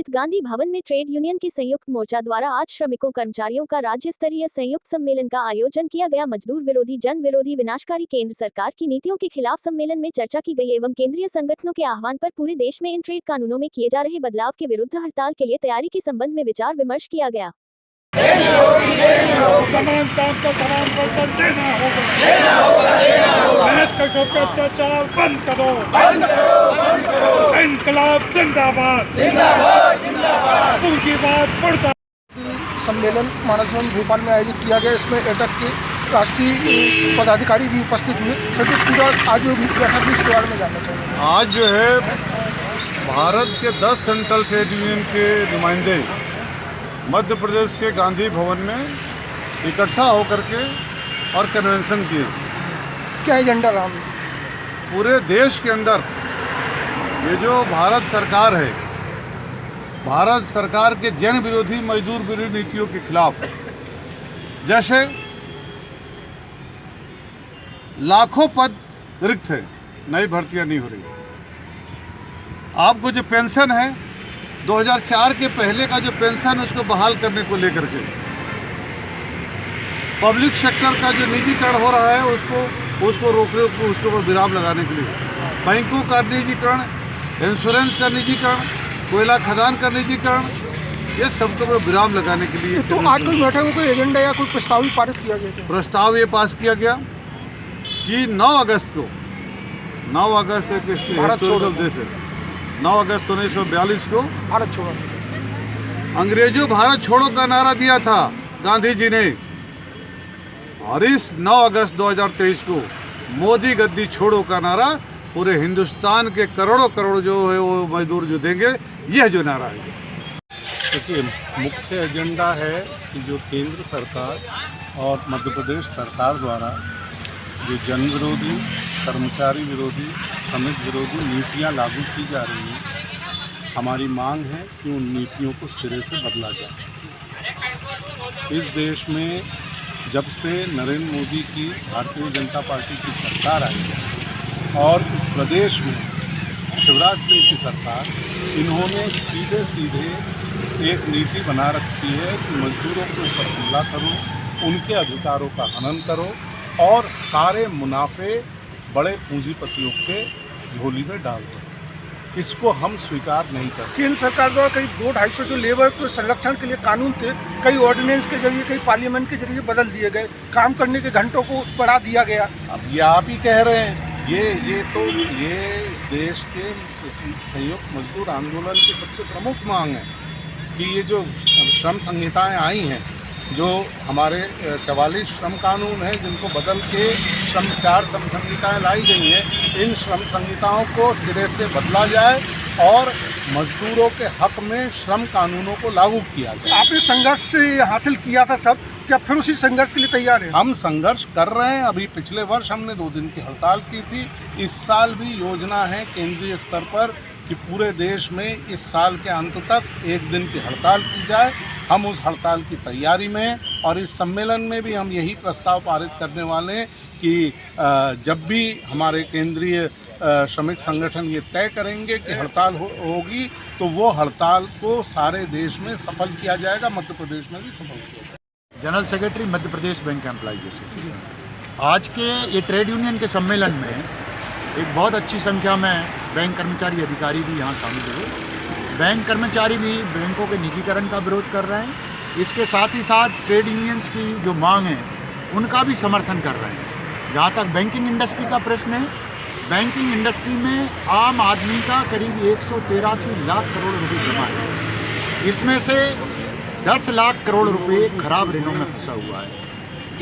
गांधी भवन में trade union के संयुक्त मोर्चा द्वारा आज श्रमिकों कर्मचारियों का राज्य स्तरीय संयुक्त सम्मेलन का आयोजन किया गया। मजदूर विरोधी, जन विरोधी, विनाशकारी केंद्र सरकार की नीतियों के खिलाफ सम्मेलन में चर्चा की गई एवं केंद्रीय संगठनों के आह्वान पर पूरे देश में इन ट्रेड कानूनों में किए जा रहे बदलाव के विरुद्ध हड़ताल के लिए तैयारी के संबंध में विचार विमर्श किया गया। अत्याचार बंद करो, इनकलाब जिंदाबाद, पूंजीवाद मुर्दाबाद। सम्मेलन मानस भवन भोपाल में आयोजित किया गया। इसमें एटक के राष्ट्रीय पदाधिकारी भी उपस्थित हुए। सर पूरा आज जो बैठक भी इसके बारे में जानना चाहिए। आज जो है भारत के 10 सेंट्रल ट्रेड यूनियन के नुमाइंदे मध्य प्रदेश के गांधी भवन में इकट्ठा होकर के और कन्वेंशन किए। क्या एजेंडा रहा? पूरे देश के अंदर ये जो भारत सरकार है, भारत सरकार के जन विरोधी, मजदूर विरोधी नीतियों के खिलाफ, जैसे लाखों पद रिक्त है, नई भर्तियां नहीं हो रही। आपको जो पेंशन है 2004 के पहले का जो पेंशन, उसको बहाल करने को लेकर के पब्लिक सेक्टर का जो निजीकरण हो रहा है उसको रोकने को, उसके ऊपर विराम लगाने के लिए, बैंकों का निजीकरण, इंश्योरेंस का निजीकरण, कोयला खदान का निजीकरण, ये सबके ऊपर विराम लगाने के लिए। तो आज कोई बैठक में कोई एजेंडा या कोई प्रस्ताव भी पारित किया गया? प्रस्ताव ये पास किया गया कि 9 अगस्त को, 9 अगस्त एक हिस्टोरिकल देश है, 9 अगस्त 1942 को भारत छोड़ो, अंग्रेजों भारत छोड़ो का नारा दिया था गांधी जी ने, और इस 9 अगस्त 2023 को मोदी गद्दी छोड़ो का नारा पूरे हिंदुस्तान के करोड़ों करोड़ जो है वो मजदूर जो देंगे, यह जो नारा है। देखिए, मुख्य एजेंडा है कि जो केंद्र सरकार और मध्य प्रदेश सरकार द्वारा जो जन विरोधी, कर्मचारी विरोधी, श्रमिक विरोधी नीतियां लागू की जा रही हैं, हमारी मांग है कि उन नीतियों को सिरे से बदला जाए। इस देश में जब से नरेंद्र मोदी की भारतीय जनता पार्टी की सरकार आई है और इस प्रदेश में शिवराज सिंह की सरकार, इन्होंने सीधे सीधे एक नीति बना रखी है कि मजदूरों के ऊपर हमला करो, उनके अधिकारों का हनन करो और सारे मुनाफे बड़े पूंजीपतियों के झोली में डाल दो। इसको हम स्वीकार नहीं कर सकते। केंद्र सरकार द्वारा करीब 200-250 जो लेबर के संरक्षण के लिए कानून थे, कई ऑर्डिनेंस के जरिए, कई पार्लियामेंट के जरिए बदल दिए गए, काम करने के घंटों को बढ़ा दिया गया। अब ये आप ही कह रहे हैं, ये देश के संयुक्त मजदूर आंदोलन की सबसे प्रमुख मांग है कि ये जो श्रम संहिताएं आई हैं, जो हमारे 44 श्रम कानून हैं, जिनको बदल के 4 श्रम संहिताएँ लाई गई हैं, इन श्रम संहिताओं को सिरे से बदला जाए और मजदूरों के हक में श्रम कानूनों को लागू किया जाए। आपने संघर्ष से हासिल किया था सब, क्या फिर उसी संघर्ष के लिए तैयार है? हम संघर्ष कर रहे हैं। अभी पिछले वर्ष हमने 2 दिन की हड़ताल की थी। इस साल भी योजना है केंद्रीय स्तर पर कि पूरे देश में इस साल के अंत तक 1 दिन की हड़ताल की जाए। हम उस हड़ताल की तैयारी में हैं और इस सम्मेलन में भी हम यही प्रस्ताव पारित करने वाले हैं कि जब भी हमारे केंद्रीय श्रमिक संगठन ये तय करेंगे कि हड़ताल होगी, तो वो हड़ताल को सारे देश में सफल किया जाएगा, मध्य प्रदेश में भी सफल किया जाएगा। General secretary Madhya Pradesh bank employees association. आज के ये ट्रेड यूनियन के सम्मेलन में एक बहुत अच्छी संख्या में बैंक कर्मचारी अधिकारी भी यहाँ शामिल हुए। बैंक कर्मचारी भी बैंकों के निजीकरण का विरोध कर रहे हैं। इसके साथ ही साथ ट्रेड यूनियंस की जो मांग है उनका भी समर्थन कर रहे हैं। जहाँ तक बैंकिंग इंडस्ट्री का प्रश्न है, बैंकिंग इंडस्ट्री में आम आदमी का करीब 183 लाख करोड़ रुपए जमा है। इसमें से 10 लाख करोड़ रुपए खराब ऋणों में फंसा हुआ है।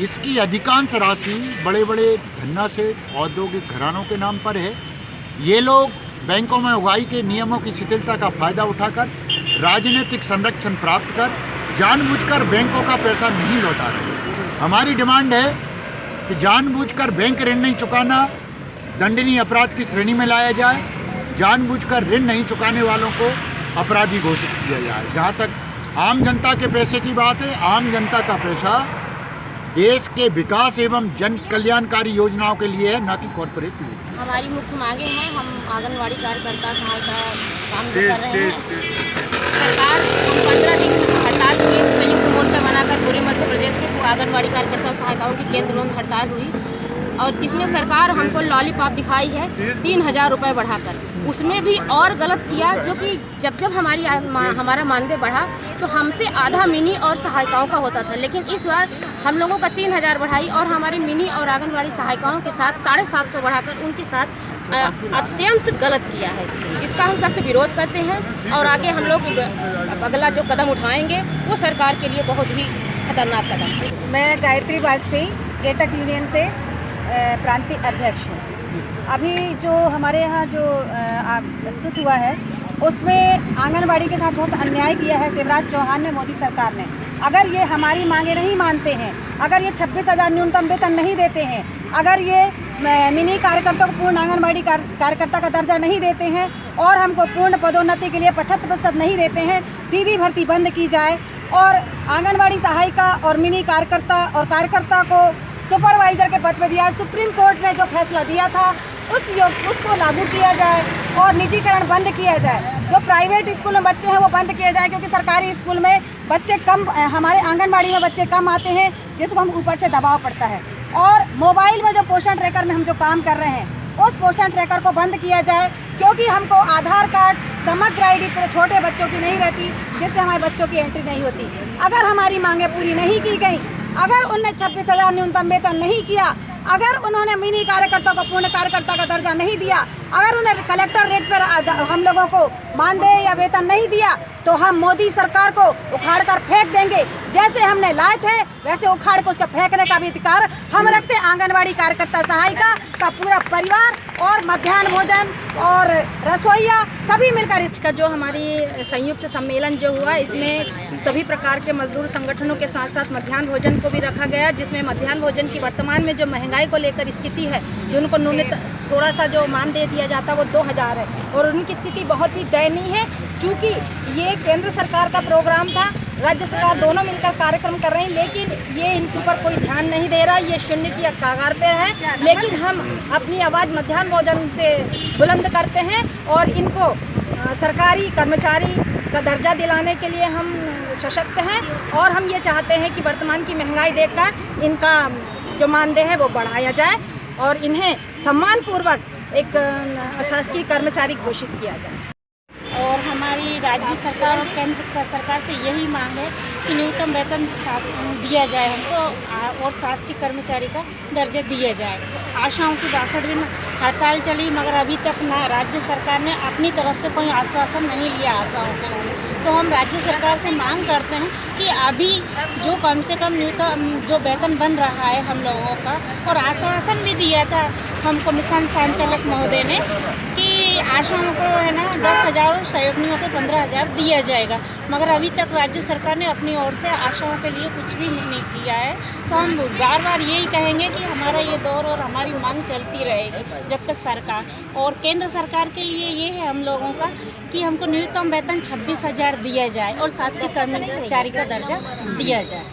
इसकी अधिकांश राशि बड़े बड़े धन्ना से औद्योगिक घरानों के नाम पर है। ये लोग बैंकों में उगाही के नियमों की शिथिलता का फायदा उठाकर राजनीतिक संरक्षण प्राप्त कर जानबूझकर बैंकों का पैसा नहीं लौटा रहे। हमारी डिमांड है कि जानबूझकर बैंक ऋण नहीं चुकाना दंडनीय अपराध की श्रेणी में लाया जाए। जानबूझकर ऋण नहीं चुकाने वालों को अपराधी घोषित किया जाए। जहाँ तक आम जनता के पैसे की बात है, आम जनता का पैसा देश के विकास एवं जन कल्याणकारी योजनाओं के लिए है, न कि कॉर्पोरेट। हमारी मुख्य मांगे हैं, हम आंगनवाड़ी कार्यकर्ता सहायता काम कर रहे हैं। सरकार हम 15 दिन हड़ताल किए, संयुक्त मोर्चा बनाकर पूरे मध्य प्रदेश में आंगनबाड़ी कार्यकर्ता और सहायिकाओं की केंद्रों हड़ताल हुई और जिसमें सरकार हमको लॉलीपॉप दिखाई है 3,000 रुपये बढ़ाकर। उसमें भी और गलत किया, जो कि जब हमारा मानदेय बढ़ा तो हमसे आधा मिनी और सहायिकाओं का होता था, लेकिन इस बार हम लोगों का 3,000 बढ़ाई और हमारी मिनी और आंगनबाड़ी सहायिकाओं के साथ 750 बढ़ाकर उनके साथ अत्यंत गलत किया है। इसका हम सख्त विरोध करते हैं और आगे हम लोग अगला जो कदम उठाएंगे वो सरकार के लिए बहुत ही खतरनाक कदम है। मैं गायत्री वाजपेयी एटक यूनियन से प्रांतीय अध्यक्ष हूँ। अभी जो हमारे यहाँ जो प्रस्तुत हुआ है उसमें आंगनबाड़ी के साथ बहुत अन्याय किया है शिवराज चौहान ने, मोदी सरकार ने। अगर ये हमारी मांगे नहीं मानते हैं, अगर ये 26,000 न्यूनतम वेतन नहीं देते हैं, अगर ये मिनी कार्यकर्ता को पूर्ण आंगनबाड़ी कार्यकर्ता का दर्जा नहीं देते हैं और हमको पूर्ण पदोन्नति के लिए 75% नहीं देते हैं, सीधी भर्ती बंद की जाए और आंगनबाड़ी सहायिका और मिनी कार्यकर्ता और कार्यकर्ता को सुपरवाइजर के पद पर दिया। सुप्रीम कोर्ट ने जो फैसला दिया था उसको लागू किया जाए और निजीकरण बंद किया जाए। जो प्राइवेट स्कूल में बच्चे हैं वो बंद किए जाए, क्योंकि सरकारी स्कूल में बच्चे कम, हमारे आंगनबाड़ी में बच्चे कम आते हैं जिसको हम ऊपर से दबाव पड़ता है। और मोबाइल में जो पोषण ट्रैकर में हम जो काम कर रहे हैं उस पोषण ट्रैकर को बंद किया जाए, क्योंकि हमको आधार कार्ड समग्र ID तो छोटे बच्चों की नहीं रहती, जिससे हमारे बच्चों की एंट्री नहीं होती। अगर हमारी मांगें पूरी नहीं की गई, अगर उनने 26,000 न्यूनतम वेतन नहीं किया, अगर उन्होंने मिनी कार्यकर्ता को पूर्ण कार्यकर्ता का दर्जा नहीं दिया, अगर उन्हें कलेक्टर रेट पर हम लोगों को मानदेय या वेतन नहीं दिया, तो हम मोदी सरकार को उखाड़ कर फेंक देंगे। जैसे हमने लाए थे वैसे उखाड़ को उसका फेंकने का भी अधिकार हम रखते हैं। आंगनबाड़ी कार्यकर्ता सहायिका का पूरा परिवार और मध्याह्न भोजन और रसोइया सभी मिलकर इसका जो हमारी संयुक्त सम्मेलन जो हुआ, इसमें सभी प्रकार के मजदूर संगठनों के साथ साथ मध्याह्न भोजन को भी रखा गया, जिसमें मध्याह्न भोजन की वर्तमान में जो महंगाई को लेकर स्थिति है, जो उनको न्यूनतम थोड़ा सा जो मानदेय दिया जाता है वो 2,000 है और उनकी स्थिति बहुत ही दयनीय है। चूँकि ये केंद्र सरकार का प्रोग्राम था, राज्य सरकार दोनों मिलकर कार्यक्रम कर रहे हैं, लेकिन ये इनके ऊपर कोई ध्यान नहीं दे रहा। ये शून्य की कगार पे है, लेकिन हम अपनी आवाज़ मध्याह्न भोजन से बुलंद करते हैं और इनको सरकारी कर्मचारी का दर्जा दिलाने के लिए हम सशक्त हैं और हम ये चाहते हैं कि वर्तमान की महंगाई देखकर इनका जो मानदेय है वो बढ़ाया जाए और इन्हें सम्मानपूर्वक एक शासकीय कर्मचारी घोषित किया जाए। और हमारी राज्य सरकार और केंद्र सरकार से यही मांग है कि न्यूनतम वेतन दिया जाए हमको और शासकीय कर्मचारी का दर्जा दिया जाए। आशाओं की 62 दिन हड़ताल चली, मगर अभी तक ना राज्य सरकार ने अपनी तरफ से कोई आश्वासन नहीं लिया आशाओं के लिए। तो हम राज्य सरकार से मांग करते हैं कि अभी जो कम से कम न्यूनतम जो वेतन बन रहा है हम लोगों का, और आश्वासन भी दिया था हमको मिशन संचालक महोदय ने कि आशाओं को है ना 10,000 और सहयोगियों को 15,000 दिया जाएगा, मगर अभी तक राज्य सरकार ने अपनी ओर से आशाओं के लिए कुछ भी नहीं किया है। तो हम बार बार यही कहेंगे कि हमारा ये दौर और हमारी मांग चलती रहेगी जब तक सरकार, और केंद्र सरकार के लिए ये है हम लोगों का कि हमको न्यूनतम वेतन 26,000 दिया जाए और शासकीय कर्मचारी का दर्जा दिया जाए।